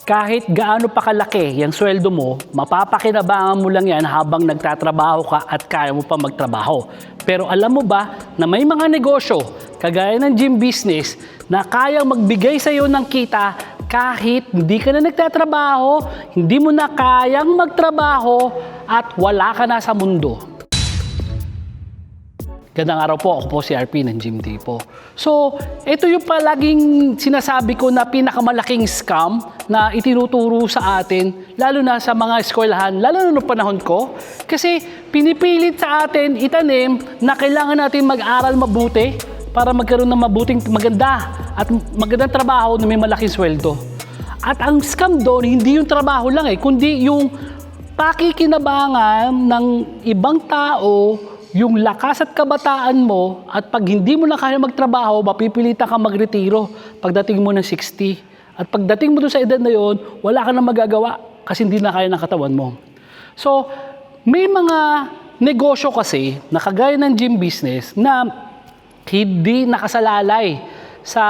Kahit gaano pa kalaki yung sweldo mo, mapapakinabangan mo lang yan habang nagtatrabaho ka at kaya mo pa magtrabaho. Pero alam mo ba na may mga negosyo, kagaya ng gym business, na kayang magbigay sa iyo ng kita kahit hindi ka na nagtatrabaho, hindi mo na kayang magtrabaho at wala ka na sa mundo. Gandang araw po, ako po si RP ng Gym Tipo. So, ito yung palaging sinasabi ko na pinakamalaking scam na itinuturo sa atin, lalo na sa mga eskwelahan, lalo na noong panahon ko. Kasi pinipilit sa atin itanim na kailangan natin mag-aral mabuti para magkaroon ng maganda at magandang trabaho na may malaking sweldo. At ang scam doon, hindi yung trabaho lang kundi yung pakikinabangan ng ibang tao, yung lakas at kabataan mo, at pag hindi mo na kaya magtrabaho, mapipilitan ka magretiro pagdating mo ng 60. At pagdating mo doon sa edad na yon, wala ka na magagawa kasi hindi na kaya ng katawan mo. So, may mga negosyo kasi na kagaya ng gym business na hindi nakasalalay sa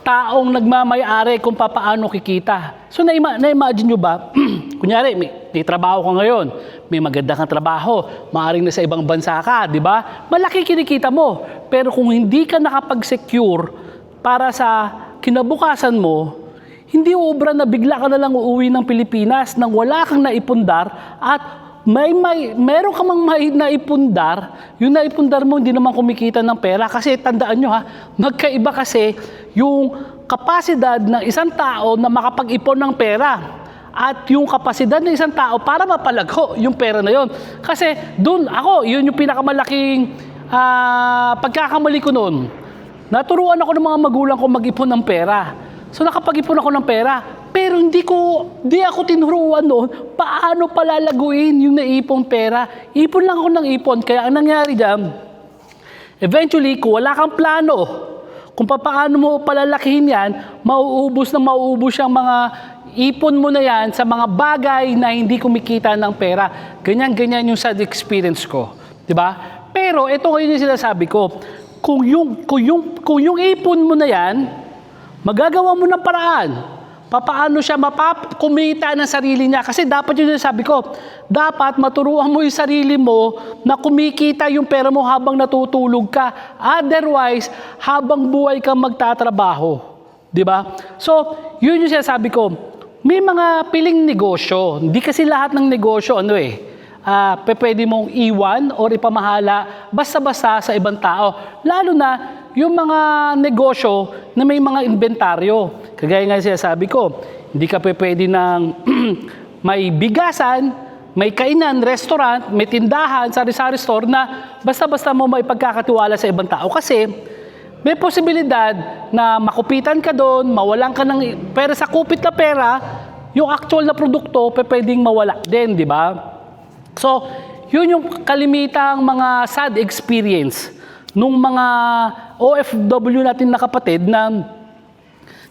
taong nagmamay-ari kung paano kikita. So, na-imagine nyo ba, kunyari, may trabaho ka ngayon, may maganda kang trabaho, maaaring nasa ibang bansa ka, di ba? Malaki kinikita mo. Pero kung hindi ka nakapag-secure para sa kinabukasan mo, hindi ubra na bigla ka na lang uuwi ng Pilipinas nang wala kang naipundar at meron ka mang naipundar, yung naipundar mo hindi naman kumikita ng pera kasi tandaan nyo magkaiba kasi yung kapasidad ng isang tao na makapag-ipon ng pera at yung kapasidad ng isang tao para mapalago yung pera na yon. Kasi doon yun yung pinakamalaking pagkakamali ko noon. Naturuan ako ng mga magulang ko mag-ipon ng pera. So nakapag-ipon ako ng pera, pero hindi ako tinuruan noon paano palalaguin yung naipong pera. Ipon lang ako ng ipon. Kaya ang nangyari dyan, eventually, kung wala kang plano, kung paano mo palalakihin yan, mauubos yung mga ipon mo na yan sa mga bagay na hindi kumikita ng pera. Ganyan-ganyan yung sad experience ko. Diba? Pero ito ngayon yung sinasabi ko, kung yung ipon mo na yan, magagawa mo ng paraan. Paano siya kumita ng sarili niya? Kasi dapat yun yung sabi ko, dapat maturuan mo yung sarili mo na kumikita yung pera mo habang natutulog ka. Otherwise, habang buhay ka magtatrabaho. Diba? So, yun yung sinasabi ko. May mga piling negosyo. Hindi kasi lahat ng negosyo, pwede mong iwan o ipamahala basta-basta sa ibang tao. Lalo na yung mga negosyo na may mga inventaryo. Kagaya nga sinasabi ko, hindi ka pwede ng may bigasan, may kainan, restaurant, may tindahan, sari-sari store na basta-basta mo may pagkakatiwala sa ibang tao. Kasi may posibilidad na makupitan ka doon, mawalan ka ng pera sa kupit na pera, yung actual na produkto pwedeng mawala din, di ba? So, yun yung kalimitang mga sad experience nung mga OFW natin na kapatid na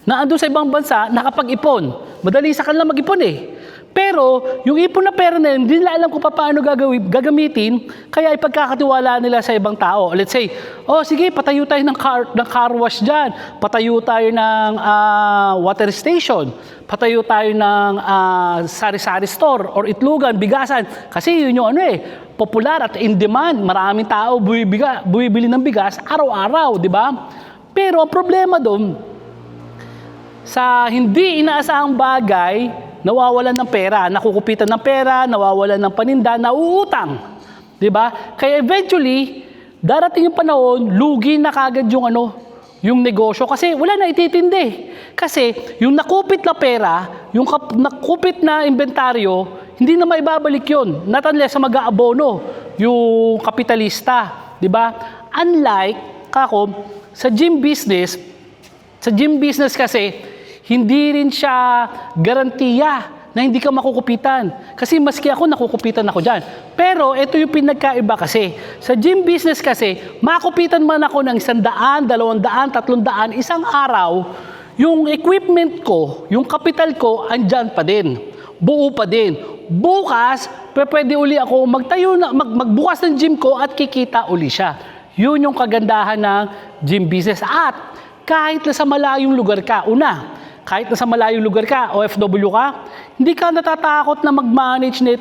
andun sa ibang bansa, nakapag-ipon. Madali sa kanila mag-ipon Pero, yung ipon na pera na yun, hindi nila alam kung paano gagamitin, kaya ipagkakatiwala nila sa ibang tao. Let's say, sige, patayo tayo ng car wash dyan, patayo tayo ng water station, patayo tayo ng sari-sari store, or itlugan, bigasan. Kasi yun yung popular at in demand. Maraming tao bumibili ng bigas araw-araw, di ba? Pero ang problema doon, sa hindi inaasahang bagay, nawawalan ng pera, nakukupitan ng pera, nawawalan ng paninda, nauutang. Diba? Kaya eventually, darating yung panahon, lugi na kagad yung negosyo kasi wala na ititindi. Kasi yung nakupit na pera, yung nakupit na inventaryo, hindi na maibabalik yun. Not unless mag-aabono yung kapitalista. Diba? Unlike sa gym business kasi, hindi rin siya garantiya na hindi ka makukupitan. Kasi maski ako, nakukupitan ako dyan. Pero ito yung pinagkaiba kasi. Sa gym business kasi, makupitan man ako ng 100, 200, 300, isang araw, yung equipment ko, yung capital ko, andyan pa din. Buo pa din. Bukas, pwede uli ako magbukas ng gym ko at kikita uli siya. Yun yung kagandahan ng gym business. At kahit na sa malayong lugar ka, kahit nasa malayong lugar ka, OFW ka, hindi ka natatakot na mag-manage na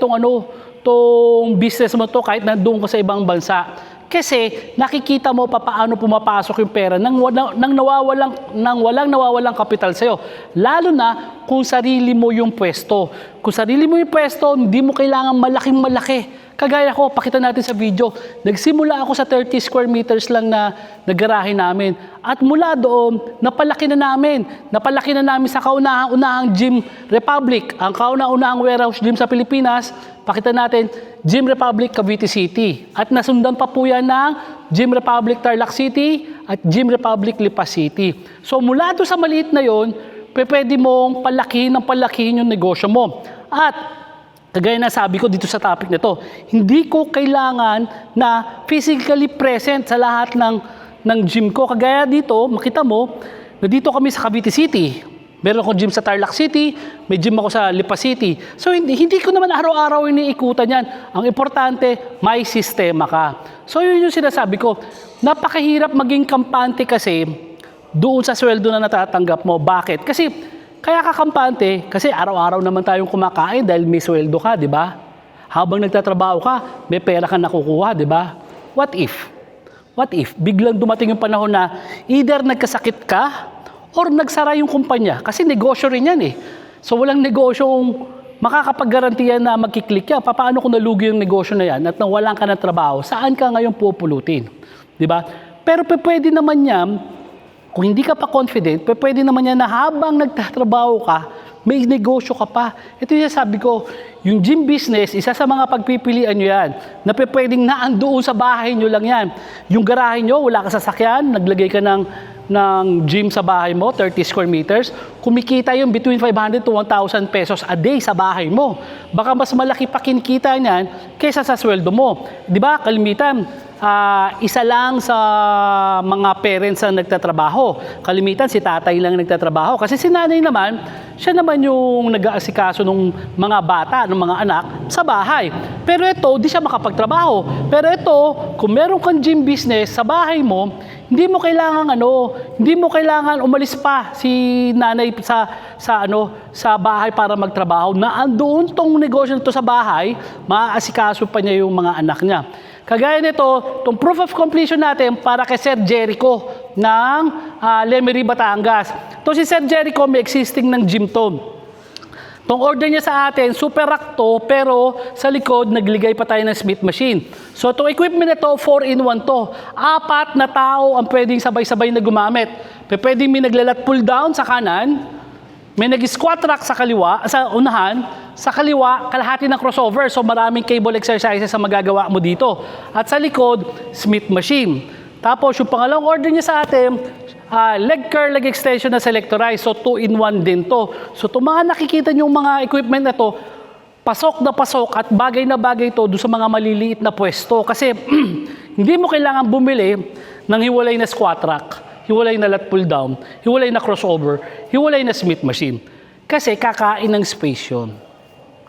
tong business mo to kahit nandoon ka sa ibang bansa. Kasi nakikita mo paano pumapasok yung pera nang walang nawawalang kapital sa'yo. Lalo na kung sarili mo yung pwesto. Kung sarili mo yung pwesto, hindi mo kailangan malaking-malaki. Kagaya ko, pakita natin sa video, nagsimula ako sa 30 square meters lang na garahe namin. At mula doon, napalaki na namin. Napalaki na namin sa kaunahang Gym Republic. Ang kaunahang warehouse gym sa Pilipinas, pakita natin, Gym Republic Cavite City. At nasundan pa po yan ng Gym Republic Tarlac City at Gym Republic Lipa City. So mula doon sa maliit na yon, pwede mong palakihin yung negosyo mo. At kagaya na sabi ko dito sa topic na to, hindi ko kailangan na physically present sa lahat ng gym ko. Kagaya dito, makita mo, na dito kami sa Cavite City. Meron akong gym sa Tarlac City, may gym ako sa Lipa City. So hindi ko naman araw-araw iniikutan yan. Ang importante, may sistema ka. So yun yung sinasabi ko, napakahirap maging kampante kasi doon sa sweldo na natatanggap mo. Bakit? Kasi kaya ka kampante, kasi araw-araw naman tayong kumakain dahil may sweldo ka, di ba? Habang nagtatrabaho ka, may pera ka nakukuha, di ba? What if? What if? Biglang dumating yung panahon na either nagkasakit ka or nagsara yung kumpanya. Kasi negosyo rin yan eh. So walang negosyong makakapag-garantiyan na magkiklik yan. Paano kung nalugi yung negosyo na yan at nang walang ka ng trabaho, saan ka ngayon pupulutin? Di ba? Pero pwede naman yan, kung hindi ka pa confident, pwede naman yan na habang nagtatrabaho ka, may negosyo ka pa. Ito yung sabi ko, yung gym business, isa sa mga pagpipilian nyo yan, na pwedeng naandoon sa bahay nyo lang yan. Yung garahe nyo, wala ka sasakyan, naglagay ka ng gym sa bahay mo, 30 square meters, kumikita yung between 500 to 1,000 pesos a day sa bahay mo. Baka mas malaki pa kinikita niyan kaysa sa sweldo mo. Di ba? Kalimitan, isa lang sa mga parents na nagtatrabaho. Kalimitan, si tatay lang nagtatrabaho. Kasi si nanay naman, siya naman yung nag-aasikaso ng mga bata, ng mga anak sa bahay. Pero ito, di siya makapagtrabaho. Pero ito, kung meron kang gym business sa bahay mo, hindi mo kailangan umalis pa si nanay sa bahay para magtrabaho. Na andoon tong negosyo nito sa bahay, maaasikaso pa niya yung mga anak niya. Kagaya nito, itong proof of completion natin para kay Sir Jericho ng Lemery, Batangas. Ito si Sir Jericho, may existing ng gym to. Itong order niya sa atin, super rack to, pero sa likod, nagligay pa tayo ng Smith machine. So itong equipment na to, 4-in-1 to. 4 na tao ang pwedeng sabay-sabay na gumamit. Pwedeng may naglalat pull down sa kanan, may nag-squat rack sa kaliwa, sa unahan, sa kaliwa, kalahati ng crossover. So maraming cable exercises ang magagawa mo dito. At sa likod, Smith machine. Tapos yung pangalawang order niya sa atin, leg curl, leg extension na selectorized. So 2-in-1 din to. So itong mga nakikita nyo mga equipment na to, pasok na pasok at bagay na bagay to doon sa mga maliliit na pwesto. Kasi hindi mo kailangan bumili ng hiwalay na squat rack, hiwalay na lat pull down, hiwalay na crossover, hiwalay na Smith machine. Kasi kakain ng space yun.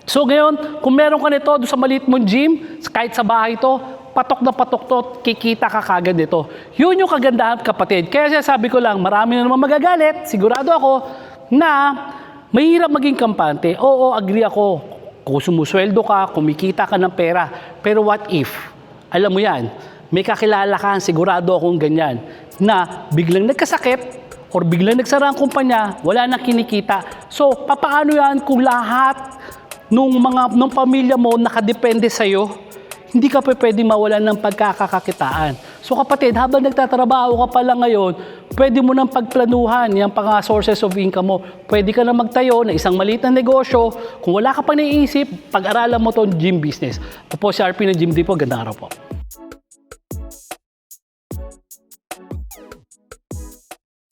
So ngayon, kung meron ka nito doon sa maliit mong gym, kahit sa bahay to, patok na patok to, kikita ka kagad dito. Yun yung kagandahan, kapatid. Kaya sabi ko lang, marami na naman magagalit, sigurado ako, na mahirap maging kampante. Oo, agree ako. Kung sumusweldo ka, kumikita ka ng pera. Pero what if? Alam mo yan, may kakilala ka, sigurado akong ganyan, na biglang nagkasakit, or biglang nagsara ang kumpanya, wala nang kinikita. So, papaano yan kung lahat nung pamilya mo nakadepende sa'yo? Hindi ka pwede mawalan ng pagkakakitaan. So kapatid, habang nagtatrabaho ka pa lang ngayon, pwede mo nang pagplanuhan yung pang sources of income mo. Pwede ka na magtayo na isang maliit na negosyo. Kung wala ka pa naiisip, pag-aralan mo itong gym business. Ako po si RP ng Gym Depot. Gandang araw po.